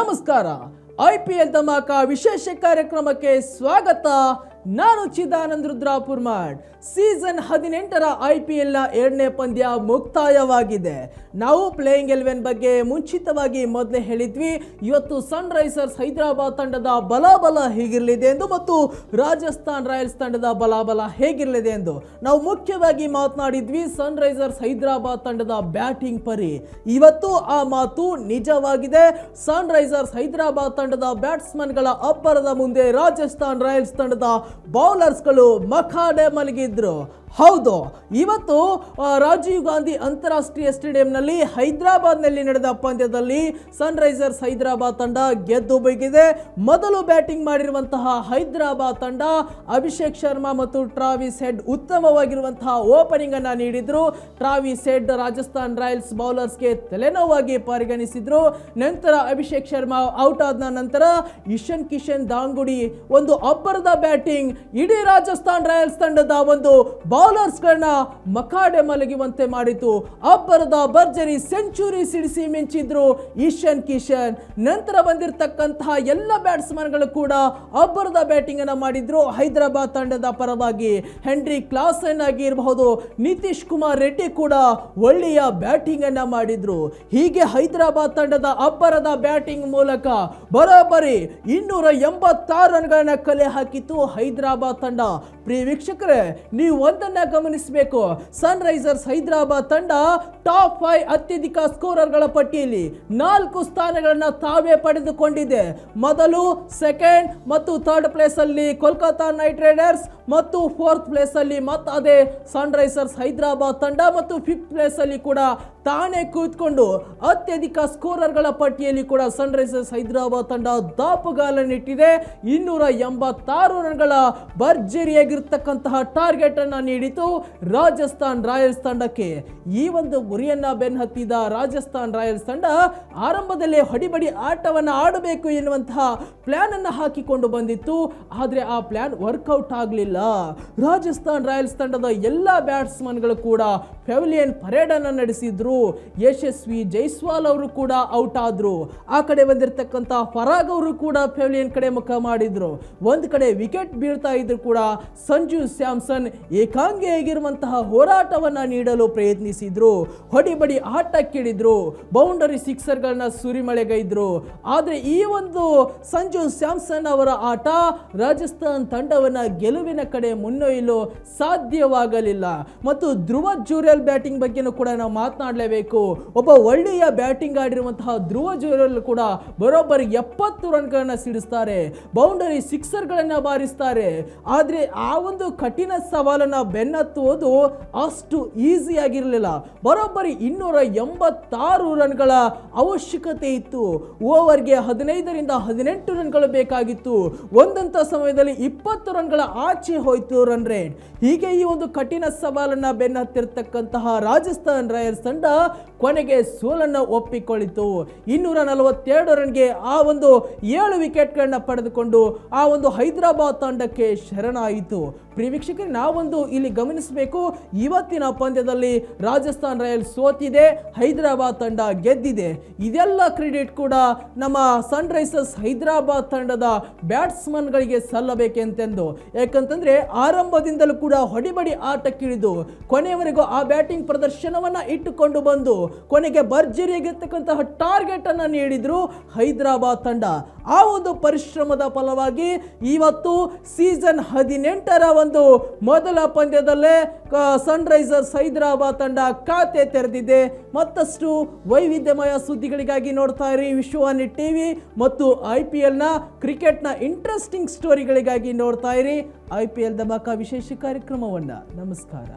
ನಮಸ್ಕಾರ. IPL ಧಮಾಕ ವಿಶೇಷ ಕಾರ್ಯಕ್ರಮಕ್ಕೆ ಸ್ವಾಗತ. ನಾನು ಚಿದಾನಂದ್ ರುದ್ರಾಪುರ್ ಮಾಡ್. ಸೀಸನ್ 18ರ IPL ನ 2ನೇ ಪಂದ್ಯ ಮುಕ್ತಾಯವಾಗಿದೆ. ನಾವು ಪ್ಲೇಯಿಂಗ್ 11 ಬಗ್ಗೆ ಮುಂಚಿತವಾಗಿ ಮೊದಲೇ ಹೇಳಿದ್ವಿ. ಇವತ್ತು ಸನ್ ರೈಸರ್ಸ್ ಹೈದರಾಬಾದ್ ತಂಡದ ಬಲಾಬಲ ಹೇಗಿರಲಿದೆ ಎಂದು ಮತ್ತು ರಾಜಸ್ಥಾನ್ ರಾಯಲ್ಸ್ ತಂಡದ ಬಲಾಬಲ ಹೇಗಿರಲಿದೆ ಎಂದು ನಾವು ಮುಖ್ಯವಾಗಿ ಮಾತನಾಡಿದ್ವಿ. ಸನ್ ರೈಸರ್ಸ್ ಹೈದರಾಬಾದ್ ತಂಡದ ಬ್ಯಾಟಿಂಗ್ ಪರಿ ಇವತ್ತು ಆ ಮಾತು ನಿಜವಾಗಿದೆ. ಸನ್ ರೈಸರ್ಸ್ ಹೈದರಾಬಾದ್ ತಂಡದ ಬ್ಯಾಟ್ಸ್ಮನ್ಗಳ ಅಬ್ಬರದ ಮುಂದೆ ರಾಜಸ್ಥಾನ್ ರಾಯಲ್ಸ್ ತಂಡದ ಬೌಲರ್ಸ್ಗಳು ಮಖಾಡೆ ಮಲಗಿದ್ರು. ಹೌದು, ಇವತ್ತು ರಾಜೀವ್ ಗಾಂಧಿ ಅಂತಾರಾಷ್ಟ್ರೀಯ ಸ್ಟೇಡಿಯಂನಲ್ಲಿ ಹೈದರಾಬಾದ್ನಲ್ಲಿ ನಡೆದ ಪಂದ್ಯದಲ್ಲಿ ಸನ್ ರೈಸರ್ಸ್ ಹೈದರಾಬಾದ್ ತಂಡ ಗೆದ್ದು ಬೀಗಿದೆ. ಮೊದಲು ಬ್ಯಾಟಿಂಗ್ ಮಾಡಿರುವಂತಹ ಹೈದರಾಬಾದ್ ತಂಡ ಅಭಿಷೇಕ್ ಶರ್ಮಾ ಮತ್ತು ಟ್ರಾವಿಸ್ ಹೆಡ್ ಉತ್ತಮವಾಗಿರುವಂತಹ ಓಪನಿಂಗ್ ಅನ್ನ ನೀಡಿದ್ರು. ಟ್ರಾವಿಸ್ ಹೆಡ್ ರಾಜಸ್ಥಾನ್ ರಾಯಲ್ಸ್ ಬೌಲರ್ಸ್ಗೆ ತಲೆನೋವಾಗಿ ಪರಿಗಣಿಸಿದ್ರು. ನಂತರ ಅಭಿಷೇಕ್ ಶರ್ಮಾ ಔಟ್ ಆದ ನಂತರ ಇಶನ್ ಕಿಶನ್ ದಾಂಗುಡಿ ಒಂದು ಅಬ್ಬರದ ಬ್ಯಾಟಿಂಗ್ ಇಡೀ ರಾಜಸ್ಥಾನ್ ರಾಯಲ್ಸ್ ತಂಡದ ಒಂದು ಬೌಲರ್ಸ್ಗಳನ್ನ ಮಖಾಡೆ ಮಲಗುವಂತೆ ಮಾಡಿತು. ಅಬ್ಬರದ ಭರ್ಜರಿ ಸೆಂಚುರಿ ಸಿಡಿಸಿ ಮಿಂಚಿದ್ರು ಇಶನ್ ಕಿಶನ್. ನಂತರ ಬಂದಿರತಕ್ಕಂತಹ ಎಲ್ಲ ಬ್ಯಾಟ್ಸ್ಮನ್ಗಳು ಕೂಡ ಅಬ್ಬರದ ಬ್ಯಾಟಿಂಗ್ ಅನ್ನ ಮಾಡಿದ್ರು ಹೈದರಾಬಾದ್ ತಂಡದ ಪರವಾಗಿ. ಹೆನ್ರಿ ಕ್ಲಾಸನ್ ಆಗಿರಬಹುದು, ನಿತೀಶ್ ಕುಮಾರ್ ರೆಡ್ಡಿ ಕೂಡ ಒಳ್ಳೆಯ ಬ್ಯಾಟಿಂಗ್ ಅನ್ನ ಮಾಡಿದ್ರು. ಹೀಗೆ ಹೈದರಾಬಾದ್ ತಂಡದ ಅಬ್ಬರದ ಬ್ಯಾಟಿಂಗ್ ಮೂಲಕ ಬರೋಬ್ಬರಿ 286 ರನ್ಗಳನ್ನ ಕಲೆ ಹಾಕಿತ್ತು ಹೈದರಾಬಾದ್ ತಂಡ. ಪ್ರಿಯ ವೀಕ್ಷಕರೇ, ನೀವು ಒಂದನ್ನ ಗಮನಿಸಬೇಕು. ಸನ್ ರೈಸರ್ಸ್ ಹೈದರಾಬಾದ್ ತಂಡ ಟಾಪ್ 5 ಅತ್ಯಧಿಕ ಸ್ಕೋರರ್ಗಳ ಪಟ್ಟಿಯಲ್ಲಿ 4 ಸ್ಥಾನಗಳನ್ನ ತಾವೇ ಪಡೆದುಕೊಂಡಿದೆ. ಮೊದಲು, ಸೆಕೆಂಡ್ ಮತ್ತು ಥರ್ಡ್ ಪ್ಲೇಸ್ ಅಲ್ಲಿ ಕೋಲ್ಕತಾ ನೈಟ್ ರೈಡರ್ಸ್ ಮತ್ತು 4th ಪ್ಲೇಸ್ ಅಲ್ಲಿ ಅದೇ ಸನ್ ರೈಸರ್ಸ್ ಹೈದರಾಬಾದ್ ತಂಡ ಮತ್ತು 5th ಪ್ಲೇಸ್ ಅಲ್ಲಿ ಕೂಡ ತಾನೇ ಕೂತ್ಕೊಂಡು ಅತ್ಯಧಿಕ ಸ್ಕೋರರ್ಗಳ ಪಟ್ಟಿಯಲ್ಲಿ ಕೂಡ ಸನ್ ರೈಸರ್ಸ್ ಹೈದರಾಬಾದ್ ತಂಡ ದಾಪುಗಾಲನ್ನಿಟ್ಟಿದೆ. 286 ರನ್ಗಳ ಭರ್ಜರಿಯಾಗಿರ್ತಕ್ಕಂತಹ ಟಾರ್ಗೆಟ್ ಅನ್ನ ನೀಡಿತು ರಾಜಸ್ಥಾನ್ ರಾಯಲ್ಸ್ ತಂಡಕ್ಕೆ. ಈ ಒಂದು ಗುರಿಯನ್ನ ಬೆನ್ನಹತ್ತಿದ ರಾಜಸ್ಥಾನ್ ರಾಯಲ್ಸ್ ತಂಡ ಆರಂಭದಲ್ಲೇ ಹೊಡಿಬಡಿ ಆಟವನ್ನು ಆಡಬೇಕು ಎನ್ನುವಂತಹ ಪ್ಲಾನ್ ಅನ್ನ ಹಾಕಿಕೊಂಡು ಬಂದಿತ್ತು. ಆದ್ರೆ ಆ ಪ್ಲಾನ್ ವರ್ಕೌಟ್ ಆಗಲಿಲ್ಲ. ರಾಜಸ್ಥಾನ್ ರಾಯಲ್ಸ್ ತಂಡದ ಎಲ್ಲಾ ಬ್ಯಾಟ್ಸ್ಮನ್ಗಳು ಕೂಡ ಪೆವಿಲಿಯನ್ ಪರೇಡ್ ಅನ್ನು ನಡೆಸಿದ್ರು. ಯಶಸ್ವಿ ಜೈಸ್ವಾಲ್ ಅವರು ಕೂಡ ಔಟ್ ಆದ್ರು. ಆ ಕಡೆ ಬಂದಿರತಕ್ಕಂತ ಫರಾಗ್ ಅವರು ಕೂಡ ಪೆವಿಲಿಯನ್ ಕಡೆ ಮುಖ ಮಾಡಿದ್ರು. ಒಂದ್ ಕಡೆ ವಿಕೆಟ್ ಬೀಳ್ತಾ ಇದ್ರು ಕೂಡ ಸಂಜು ಸ್ಯಾಮ್ಸನ್ ಏಕಾಂಗಿಯಾಗಿರುವಂತಹ ಹೋರಾಟವನ್ನ ನೀಡಲು ಪ್ರಯತ್ನಿಸಿದ್ರು. ಹೊಡಿಬಡಿ ಆಟಕ್ಕಿಳಿದ್ರು, ಬೌಂಡರಿ ಸಿಕ್ಸರ್ಗಳನ್ನ ಸುರಿಮಳೆಗೈದ್ರು. ಆದ್ರೆ ಈ ಒಂದು ಸಂಜು ಸ್ಯಾಮ್ಸನ್ ಅವರ ಆಟ ರಾಜಸ್ಥಾನ್ ತಂಡವನ್ನ ಗೆಲುವಿನ ಕಡೆ ಮುನ್ನೊಯ್ಯಲು ಸಾಧ್ಯವಾಗಲಿಲ್ಲ. ಮತ್ತು ಧ್ರುವ ಜುರೇಲ್ ಬ್ಯಾಟಿಂಗ್ ಬಗ್ಗೆನೂ ಕೂಡ ನಾವು ಮಾತನಾಡಲೇಬೇಕು. ಒಬ್ಬ ಒಳ್ಳೆಯ ಬ್ಯಾಟಿಂಗ್ ಆಡಿರುವಂತಹ ಧ್ರುವ ಜುರೇಲ್ ಕೂಡ ಬರೋಬ್ಬರಿ 70 ರನ್ಗಳನ್ನ ಸಿಡಿಸ್ತಾರೆ, ಬೌಂಡರಿ ಸಿಕ್ಸರ್ಗಳನ್ನ ಬಾರಿಸ್ತಾರೆ. ಆದ್ರೆ ಆ ಒಂದು ಕಠಿಣ ಸವಾಲನ್ನ ಬೆನ್ನತ್ತುವುದು ಅಷ್ಟು ಈಸಿ ಆಗಿರಲಿಲ್ಲ. ಬರೋಬ್ಬರಿ 286 ರನ್ಗಳ ಅವಶ್ಯಕತೆ ಇತ್ತು. ಓವರ್ಗೆ 15ರಿಂದ 18 ರನ್ಗಳು ಬೇಕಾಗಿತ್ತು. ಒಂದಂತ ಸಮಯದಲ್ಲಿ 20 ರನ್ಗಳ ಆಚೆ ಹೋಯ್ತು ರನ್ ರೇಟ್. ಹೀಗೆ ಈ ಒಂದು ಕಠಿಣ ಸವಾಲನ್ನ ಬೆನ್ನತ್ತಿರತಕ್ಕಂತಹ ರಾಜಸ್ಥಾನ್ ರಾಯಲ್ಸ್ ತಂಡ ಕೊನೆಗೆ ಸೋಲನ್ನು ಒಪ್ಪಿಕೊಳ್ಳಿತು. 242 ರನ್ಗೆ ಆ ಒಂದು 7 ವಿಕೆಟ್ಗಳನ್ನ ಪಡೆದುಕೊಂಡು ಆ ಒಂದು ಹೈದರಾಬಾದ್ ತಂಡಕ್ಕೆ ಶರಣಾಯಿತು. ಪ್ರಿಯ ವೀಕ್ಷಕರೇ, ನಾವೊಂದು ಇಲ್ಲಿ ಗಮನಿಸಬೇಕು. ಇವತ್ತಿನ ಪಂದ್ಯದಲ್ಲಿ ರಾಜಸ್ಥಾನ್ ರಾಯಲ್ಸ್ ಸೋತಿದೆ, ಹೈದರಾಬಾದ್ ತಂಡ ಗೆದ್ದಿದೆ. ಇದೆಲ್ಲ ಕ್ರೆಡಿಟ್ ಕೂಡ ನಮ್ಮ ಸನ್ ರೈಸರ್ಸ್ ಹೈದರಾಬಾದ್ ತಂಡದ ಬ್ಯಾಟ್ಸ್ಮನ್ಗಳಿಗೆ ಸಲ್ಲಬೇಕೆಂತೆಂದು. ಯಾಕಂತಂದ್ರೆ ಆರಂಭದಿಂದಲೂ ಕೂಡ ಹೊಡಿಬಡಿ ಆಟಕ್ಕಿಳಿದು ಕೊನೆಯವರೆಗೂ ಆ ಬ್ಯಾಟಿಂಗ್ ಪ್ರದರ್ಶನವನ್ನ ಇಟ್ಟುಕೊಂಡು ಬಂದು ಕೊನೆಗೆ ಭರ್ಜರಿಯಾಗಿರ್ತಕ್ಕಂತಹ ಟಾರ್ಗೆಟ್ ಅನ್ನ ನೀಡಿದ್ರು ಹೈದರಾಬಾದ್ ತಂಡ. ಆ ಒಂದು ಪರಿಶ್ರಮದ ಫಲವಾಗಿ ಇವತ್ತು ಸೀಸನ್ 18ರ ಒಂದು ಮೊದಲ ಪಂದ್ಯದಲ್ಲೇ ಸನ್ ರೈಸರ್ಸ್ ಹೈದರಾಬಾದ್ ತಂಡ ಖಾತೆ ತೆರೆದಿದೆ. ಮತ್ತಷ್ಟು ವೈವಿಧ್ಯಮಯ ಸುದ್ದಿಗಳಿಗಾಗಿ ನೋಡ್ತಾ ಇರಿ ವಿಶ್ವವಾಣಿ ಟಿವಿ ಮತ್ತು IPL ನ ಕ್ರಿಕೆಟ್ನ ಇಂಟ್ರೆಸ್ಟಿಂಗ್ ಸ್ಟೋರಿಗಳಿಗಾಗಿ ನೋಡ್ತಾ ಇರಿ IPL ಧಮಾಕ ವಿಶೇಷ ಕಾರ್ಯಕ್ರಮವನ್ನ. ನಮಸ್ಕಾರ.